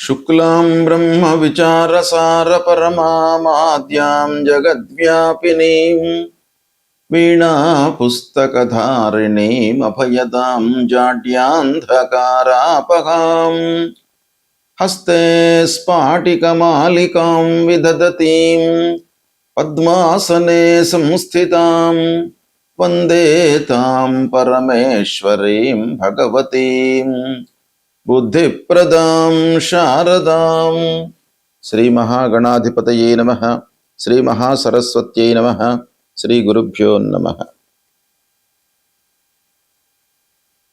శుక్లాం బ్రహ్మ విచారసార పరమామాద్యాం జగద్వ్యాపినీం వీణా పుస్తకధారిణీం అభయదాం జాడ్యాంధకారాపహాం హస్తే స్ఫాటికమాలికాం విదదతీం పద్మాసనే సంస్థితాం వందే తాం పరమేశ్వరీం భగవతీం బుద్ధిప్రదాం శారదాం. శ్రీ మహాగణాధిపతయే నమః. శ్రీ మహాసరస్వత్యై నమః. శ్రీ గురుభ్యో నమః.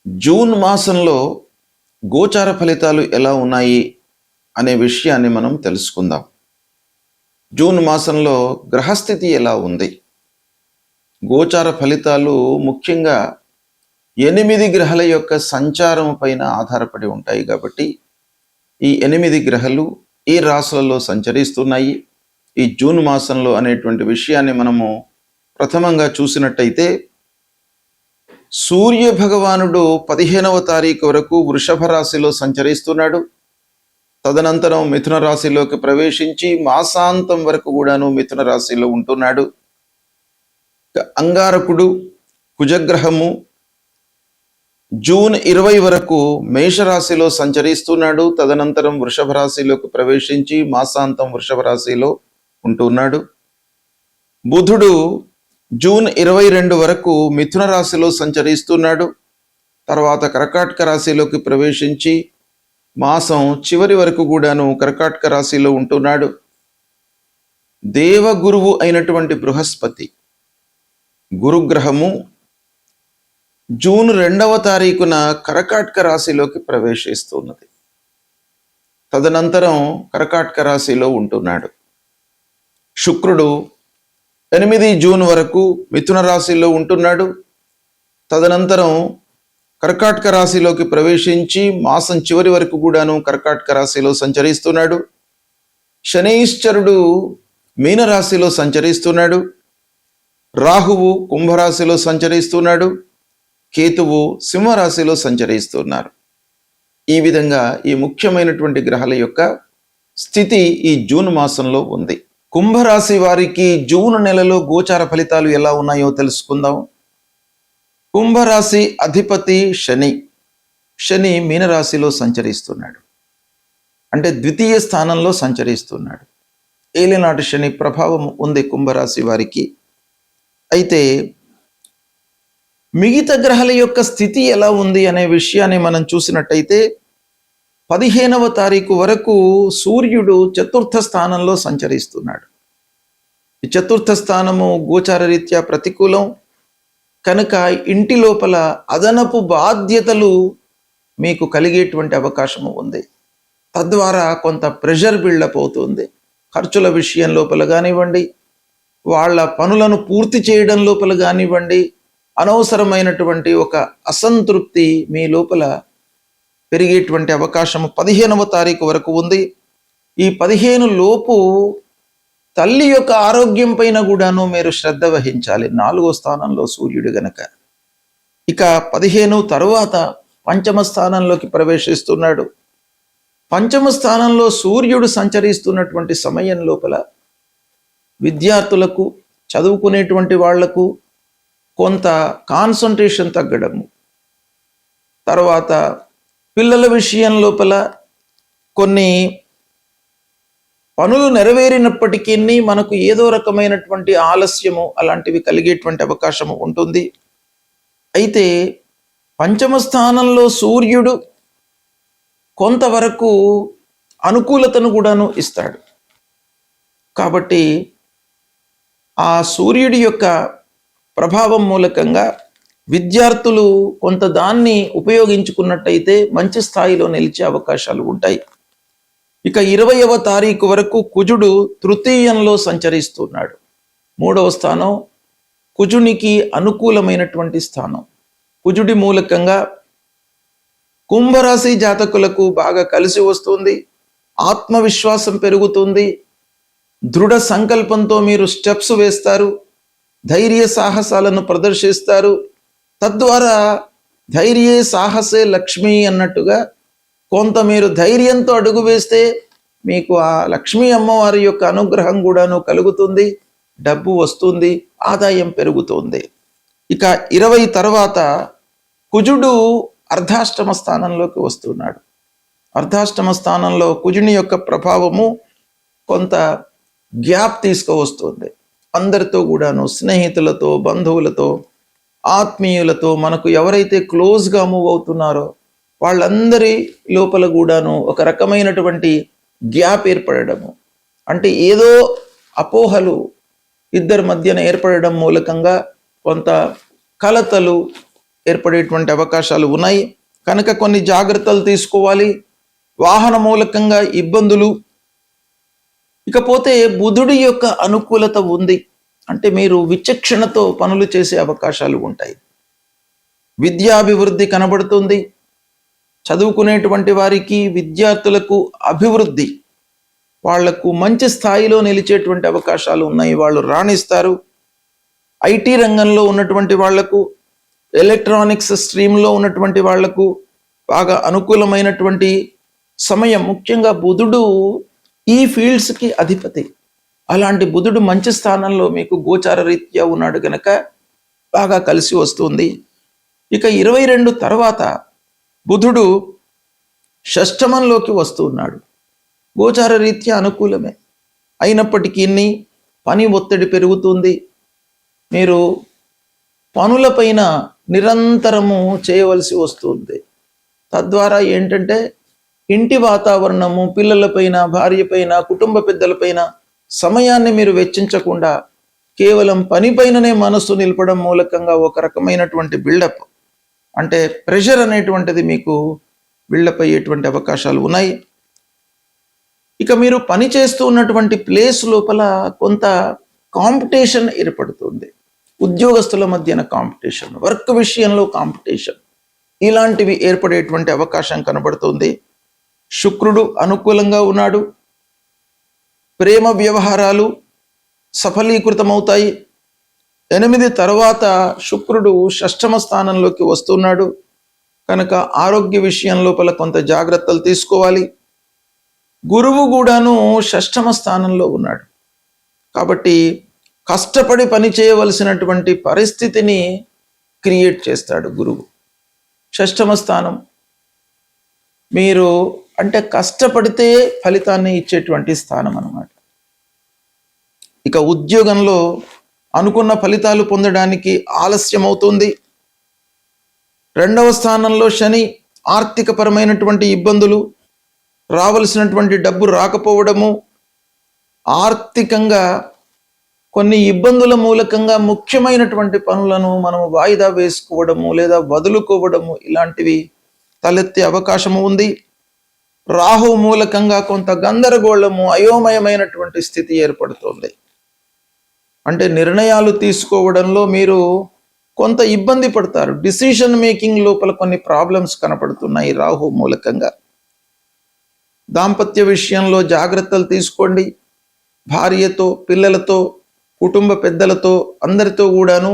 జూన్ మాసంలో గోచార ఫలితాలు ఎలా ఉన్నాయి అనే విషయాన్ని మనం తెలుసుకుందాం. జూన్ మాసంలో గ్రహస్థితి ఎలా ఉంది? గోచార ఫలితాలు ముఖ్యంగా 8 గ్రహాల యొక్క సంచారం పైన ఆధారపడి ఉంటాయి కాబట్టి ఈ 8 గ్రహాలు ఈ రాశులలో సంచరిస్తున్నాయి ఈ జూన్ మాసంలో అనేటువంటి విషయాన్ని మనము ప్రథమంగా చూసినట్టయితే, సూర్య భగవానుడు 15వ తారీఖు వరకు వృషభ రాశిలో సంచరిస్తున్నాడు. తదనంతరం మిథున రాశిలోకి ప్రవేశించి మాసాంతం వరకు కూడాను మిథున రాశిలో ఉంటున్నాడు. అంగారకుడు కుజగ్రహము జూన్ 20 వరకు మేషరాశిలో సంచరిస్తున్నాడు. తదనంతరం వృషభ రాశిలోకి ప్రవేశించి మాసాంతం వృషభ రాశిలో ఉంటున్నాడు. బుధుడు జూన్ 22 వరకు మిథున రాశిలో సంచరిస్తున్నాడు. తర్వాత కర్కాటక రాశిలోకి ప్రవేశించి మాసం చివరి వరకు కూడాను కర్కాటక రాశిలో ఉంటున్నాడు. దేవగురువు అయినటువంటి బృహస్పతి గురుగ్రహము జూన్ 2వ తారీఖున కర్కాటక రాశిలోకి ప్రవేశిస్తున్నది. తదనంతరం కర్కాటక రాశిలో ఉంటున్నాడు. శుక్రుడు 8 జూన్ వరకు మిథున రాశిలో ఉంటున్నాడు. తదనంతరం కర్కాటక రాశిలోకి ప్రవేశించి మాసం చివరి వరకు కూడాను కర్కాటక రాశిలో సంచరిస్తున్నాడు. శనైశ్చరుడు మీనరాశిలో సంచరిస్తున్నాడు. రాహువు కుంభరాశిలో సంచరిస్తున్నాడు. కేతువు సింహరాశిలో సంచరిస్తున్నారు. ఈ విధంగా ఈ ముఖ్యమైనటువంటి గ్రహాల యొక్క స్థితి ఈ జూన్ మాసంలో ఉంది. కుంభరాశి వారికి జూన్ నెలలో గోచార ఫలితాలు ఎలా ఉన్నాయో తెలుసుకుందాం. కుంభరాశి అధిపతి శని మీనరాశిలో సంచరిస్తున్నాడు. అంటే ద్వితీయ స్థానంలో సంచరిస్తున్నాడు. ఏలినాటి శని ప్రభావం ఉంది కుంభరాశి వారికి. అయితే మిగతా గ్రహాల యొక్క స్థితి ఎలా ఉంది అనే విషయాన్ని మనం చూసినట్టయితే, 15వ తారీఖు వరకు సూర్యుడు చతుర్థ స్థానంలో సంచరిస్తున్నాడు. ఈ చతుర్థ స్థానము గోచార రీత్యా ప్రతికూలం కనుక ఇంటి లోపల అదనపు బాధ్యతలు మీకు కలిగేటువంటి అవకాశము ఉంది. తద్వారా కొంత ప్రెషర్ బిల్డప్ అవుతుంది. ఖర్చుల విషయం లోపల కానివ్వండి, వాళ్ళ పనులను పూర్తి చేయడం లోపల కానివ్వండి, అనవసరమైనటువంటి ఒక అసంతృప్తి మీ లోపల పెరిగేటువంటి అవకాశం 15వ తారీఖు వరకు ఉంది. ఈ 15 లోపు తల్లి యొక్క ఆరోగ్యం పైన కూడాను మీరు శ్రద్ధ వహించాలి. 4వ స్థానంలో సూర్యుడు గనక. ఇక 15 తరువాత పంచమ స్థానంలోకి ప్రవేశిస్తున్నాడు. పంచమ స్థానంలో సూర్యుడు సంచరిస్తున్నటువంటి సమయం లోపల విద్యార్థులకు, చదువుకునేటువంటి వాళ్లకు కొంత కాన్సంట్రేషన్ తగ్గడము, తర్వాత పిల్లల విషయం లోపల కొన్ని పనులు నెరవేరినప్పటికీ మనకు ఏదో రకమైనటువంటి ఆలస్యము అలాంటివి కలిగేటువంటి అవకాశము ఉంటుంది. అయితే పంచమ స్థానంలో సూర్యుడు కొంతవరకు అనుకూలతను కూడాను ఇస్తాడు. కాబట్టి ఆ సూర్యుడి యొక్క ప్రభావం మూలకంగా విద్యార్థులు కొంత దాన్ని ఉపయోగించుకున్నట్టయితే మంచి స్థాయిలో నిలిచే అవకాశాలు ఉంటాయి. ఇక 20వ తారీఖు వరకు కుజుడు తృతీయంలో సంచరిస్తున్నాడు. 3వ స్థానం కుజునికి అనుకూలమైనటువంటి స్థానం. కుజుడి మూలకంగా కుంభరాశి జాతకులకు బాగా కలిసి వస్తుంది. ఆత్మవిశ్వాసం పెరుగుతుంది. దృఢ సంకల్పంతో మీరు స్టెప్స్ వేస్తారు. ధైర్య సాహసాలను ప్రదర్శిస్తారు. తద్వారా ధైర్యే సాహసే లక్ష్మి అన్నట్టుగా కొంత మీరు ధైర్యంతో అడుగు వేస్తే మీకు ఆ లక్ష్మీ అమ్మవారి యొక్క అనుగ్రహం కూడాను కలుగుతుంది, డబ్బు వస్తుంది, ఆదాయం పెరుగుతుంది. ఇక 20 తర్వాత కుజుడు అర్ధాష్టమ స్థానంలోకి వస్తున్నాడు. అర్ధాష్టమ స్థానంలో కుజుని యొక్క ప్రభావము కొంత గ్యాప్ తీసుకువస్తుంది. అందరితో కూడాను, స్నేహితులతో, బంధువులతో, ఆత్మీయులతో, మనకు ఎవరైతే క్లోజ్గా మూవ్ అవుతున్నారో వాళ్ళందరి లోపల కూడాను ఒక రకమైనటువంటి గ్యాప్ ఏర్పడము, అంటే ఏదో అపోహలు ఇద్దరి మధ్యన ఏర్పడడం మూలకంగా కొంత కలతలు ఏర్పడేటువంటి అవకాశాలు ఉన్నాయి. కనుక కొన్ని జాగ్రత్తలు తీసుకోవాలి. వాహన మూలకంగా ఇబ్బందులు. ఇకపోతే బుధుడి యొక్క అనుకూలత ఉంది, అంటే మీరు విచక్షణతో పనులు చేసే అవకాశాలు ఉంటాయి. విద్యాభివృద్ధి కనబడుతుంది. చదువుకునేటువంటి వారికి, విద్యార్థులకు అభివృద్ధి, వాళ్లకు మంచి స్థాయిలో నిలిచేటువంటి అవకాశాలు ఉన్నాయి, వాళ్ళు రాణిస్తారు. ఐటీ రంగంలో ఉన్నటువంటి వాళ్లకు, ఎలక్ట్రానిక్స్ స్ట్రీమ్లో ఉన్నటువంటి వాళ్లకు బాగా అనుకూలమైనటువంటి సమయం. ముఖ్యంగా బుధుడు ఈ ఫీల్డ్స్కి అధిపతి. అలాంటి బుధుడు మంచి స్థానంలో మీకు గోచార రీత్యా ఉన్నాడు గనక బాగా కలిసి వస్తుంది. ఇక 22 తర్వాత బుధుడు షష్టమంలోకి వస్తూ ఉన్నాడు. గోచార రీత్యా అనుకూలమే అయినప్పటికీ పని ఒత్తిడి పెరుగుతుంది. మీరు పనులపైన నిరంతరము చేయవలసి వస్తుంది. తద్వారా ఏంటంటే ఇంటి వాతావరణము, పిల్లలపైన, భార్యపైన, కుటుంబ పెద్దలపైన సమయాన్ని మీరు వెచ్చించకుండా కేవలం పనిపైననే మనస్సు నిలపడం మూలకంగా ఒక రకమైనటువంటి బిల్డప్, అంటే ప్రెషర్ అనేటువంటిది మీకు బిల్డప్ అయ్యేటువంటి అవకాశాలు ఉన్నాయి. ఇక మీరు పని చేస్తూ ఉన్నటువంటి ప్లేస్ లోపల కొంత కాంపిటీషన్ ఏర్పడుతుంది. ఉద్యోగస్తుల మధ్యన కాంపిటీషన్, వర్క్ విషయంలో కాంపిటీషన్, ఇలాంటివి ఏర్పడేటువంటి అవకాశం కనబడుతుంది. శుక్రుడు అనుకూలంగా ఉన్నాడు. ప్రేమ వ్యవహారాలు సఫలీకృతమవుతాయి. 8 తర్వాత శుక్రుడు షష్టమ స్థానంలోకి వస్తున్నాడు కనుక ఆరోగ్య విషయం లోపల కొంత జాగ్రత్తలు తీసుకోవాలి. గురువు కూడాను షష్టమ స్థానంలో ఉన్నాడు కాబట్టి కష్టపడి పని చేయవలసినటువంటి పరిస్థితిని క్రియేట్ చేస్తాడు గురువు. షష్టమ స్థానం మీరు అంటే కష్టపడితే ఫలితాన్ని ఇచ్చేటువంటి స్థానం అన్నమాట. ఇక ఉద్యోగంలో అనుకున్న ఫలితాలు పొందడానికి ఆలస్యం అవుతుంది. 2వ స్థానంలో శని, ఆర్థిక పరమైనటువంటి ఇబ్బందులు, రావలసినటువంటి డబ్బు రాకపోవడము, ఆర్థికంగా కొన్ని ఇబ్బందుల మూలకంగా ముఖ్యమైనటువంటి పనులను మనము వాయిదా వేసుకోవడము లేదా వదులుకోవడము, ఇలాంటివి తలెత్తే అవకాశము ఉంది. రాహు మూలకంగా కొంత గందరగోళము, అయోమయమైనటువంటి స్థితి ఏర్పడుతుంది. అంటే నిర్ణయాలు తీసుకోవడంలో మీరు కొంత ఇబ్బంది పడతారు. డిసిషన్ మేకింగ్ లోపల కొన్ని ప్రాబ్లమ్స్ కనపడుతున్నాయి రాహు మూలకంగా. దాంపత్య విషయంలో జాగ్రత్తలు తీసుకోండి. భార్యతో, పిల్లలతో, కుటుంబ పెద్దలతో, అందరితో కూడాను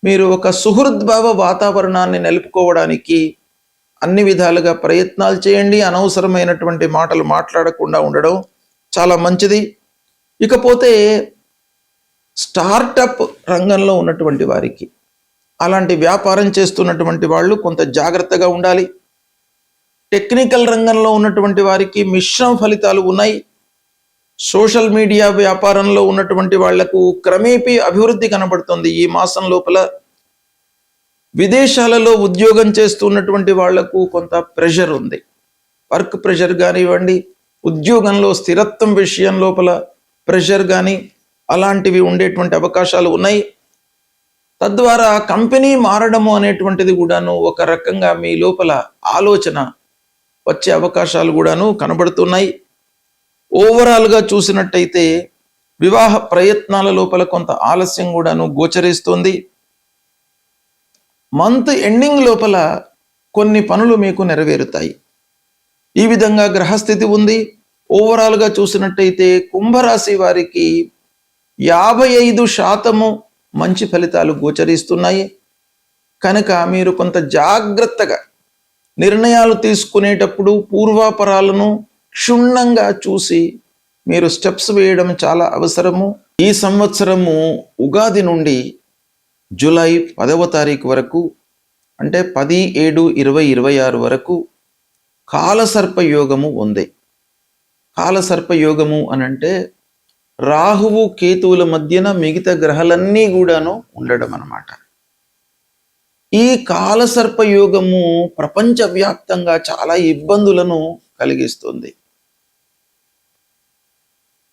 మీరు ఒక సుహృద్భావ వాతావరణాన్ని నిలుపుకోవడానికి అన్ని విధాలుగా ప్రయత్నాలు చేయండి. అనవసరమైనటువంటి మాటలు మాట్లాడకుండా ఉండడం చాలా మంచిది. ఇకపోతే స్టార్టప్ రంగంలో ఉన్నటువంటి వారికి, అలాంటి వ్యాపారం చేస్తున్నటువంటి వాళ్ళు కొంత జాగ్రత్తగా ఉండాలి. టెక్నికల్ రంగంలో ఉన్నటువంటి వారికి మిశ్రమ ఫలితాలు ఉన్నాయి. సోషల్ మీడియా వ్యాపారంలో ఉన్నటువంటి వాళ్లకు క్రమేపీ అభివృద్ధి కనబడుతుంది ఈ మాసం లోపల. విదేశాలలో ఉద్యోగం చేస్తున్నటువంటి వాళ్లకు కొంత ప్రెషర్ ఉంది. వర్క్ ప్రెషర్ కానివ్వండి, ఉద్యోగంలో స్థిరత్వం విషయం లోపల ప్రెషర్ కానీ అలాంటివి ఉండేటువంటి అవకాశాలు ఉన్నాయి. తద్వారా కంపెనీ మారడము అనేటువంటిది కూడాను ఒక రకంగా మీ లోపల ఆలోచన వచ్చే అవకాశాలు కూడాను కనబడుతున్నాయి. ఓవరాల్గా చూసినట్టయితే వివాహ ప్రయత్నాల లోపల కొంత ఆలస్యం కూడాను గోచరిస్తుంది. మంత్ ఎండింగ్ లోపల కొన్ని పనులు మీకు నెరవేరుతాయి. ఈ విధంగా గ్రహస్థితి ఉంది. ఓవరాల్గా చూసినట్టయితే కుంభరాశి వారికి 55% మంచి ఫలితాలు గోచరిస్తున్నాయి. కనుక మీరు కొంత జాగ్రత్తగా నిర్ణయాలు తీసుకునేటప్పుడు పూర్వాపరాలను క్షుణ్ణంగా చూసి మీరు స్టెప్స్ వేయడం చాలా అవసరము. ఈ సంవత్సరము ఉగాది నుండి జూలై 10వ తారీఖు వరకు, అంటే 10/7/2026 వరకు కాలసర్పయోగము ఉంది. కాలసర్పయోగము అనంటే రాహువు కేతువుల మధ్యన మిగతా గ్రహాలన్నీ కూడాను ఉండడం అన్నమాట. ఈ కాలసర్పయోగము ప్రపంచవ్యాప్తంగా చాలా ఇబ్బందులను కలిగిస్తుంది.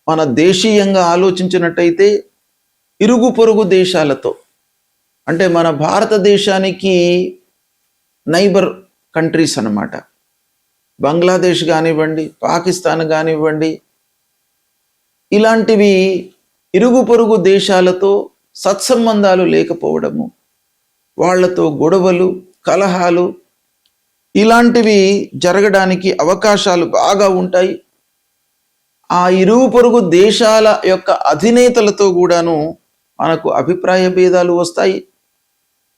మన దేశీయంగా ఆలోచించినట్టయితే ఇరుగు పొరుగు దేశాలతో, అంటే మన భారతదేశానికి నైబర్ కంట్రీస్ అన్నమాట, బంగ్లాదేశ్ కానివ్వండి, పాకిస్తాన్ కానివ్వండి, ఇలాంటివి ఇరుగు పొరుగు దేశాలతో సత్సంబంధాలు లేకపోవడము, వాళ్లతో గొడవలు, కలహాలు ఇలాంటివి జరగడానికి అవకాశాలు బాగా ఉంటాయి. ఆ ఇరుగు పొరుగు దేశాల యొక్క అధినేతలతో కూడాను మనకు అభిప్రాయ భేదాలు వస్తాయి.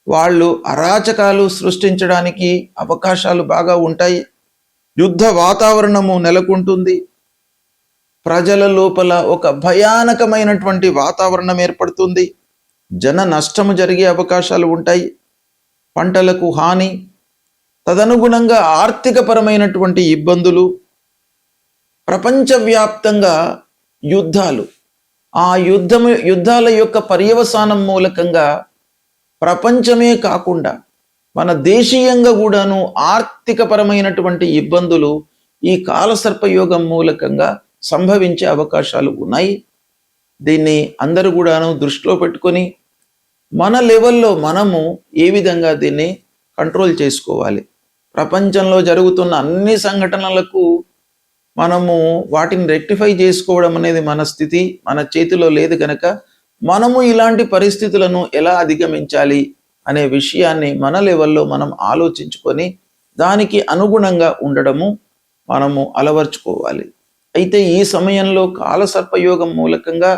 వాళ్ళు అరాచకాలు సృష్టించడానికి అవకాశాలు బాగా ఉంటాయి. యుద్ధ వాతావరణము నెలకొంటుంది. ప్రజల లోపల ఒక భయానకమైనటువంటి వాతావరణం ఏర్పడుతుంది. జన నష్టము జరిగే అవకాశాలు ఉంటాయి. పంటలకు హాని, తదనుగుణంగా ఆర్థికపరమైనటువంటి ఇబ్బందులు, ప్రపంచవ్యాప్తంగా యుద్ధాలు, ఆ యుద్ధాల యొక్క పర్యవసానం మూలకంగా ప్రపంచమే కాకుండా మన దేశీయంగా కూడాను ఆర్థికపరమైనటువంటి ఇబ్బందులు ఈ కాలసర్పయోగం మూలకంగా సంభవించే అవకాశాలు ఉన్నాయి. దీన్ని అందరూ కూడాను దృష్టిలో పెట్టుకొని మన లెవెల్లో మనము ఏ విధంగా దీన్ని కంట్రోల్ చేసుకోవాలి. ప్రపంచంలో జరుగుతున్న అన్ని సంఘటనలకు మనము వాటిని రెక్టిఫై చేసుకోవడం అనేది మన స్థితి, మన చేతిలో లేదు కనుక మనము ఇలాంటి పరిస్థితులను ఎలా అధిగమించాలి అనే విషయాన్ని మన లెవెల్లో మనం ఆలోచించుకొని దానికి అనుగుణంగా ఉండడము మనము అలవర్చుకోవాలి. అయితే ఈ సమయంలో కాలసర్పయోగం మూలకంగా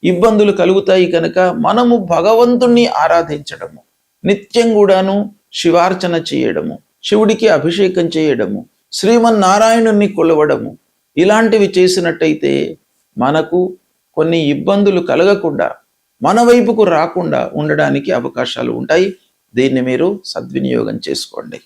ఇబ్బందులు కలుగుతాయి కనుక మనము భగవంతుణ్ణి ఆరాధించడము, నిత్యం కూడాను శివార్చన చేయడము, శివుడికి అభిషేకం చేయడము, శ్రీమన్నారాయణుణ్ణి కొలవడము, ఇలాంటివి చేసినట్టయితే మనకు కొన్ని ఇబ్బందులు కలగకుండా, మన వైపుకు రాకుండా ఉండడానికి అవకాశాలు ఉంటాయి. దీన్ని మీరు సద్వినియోగం చేసుకోండి.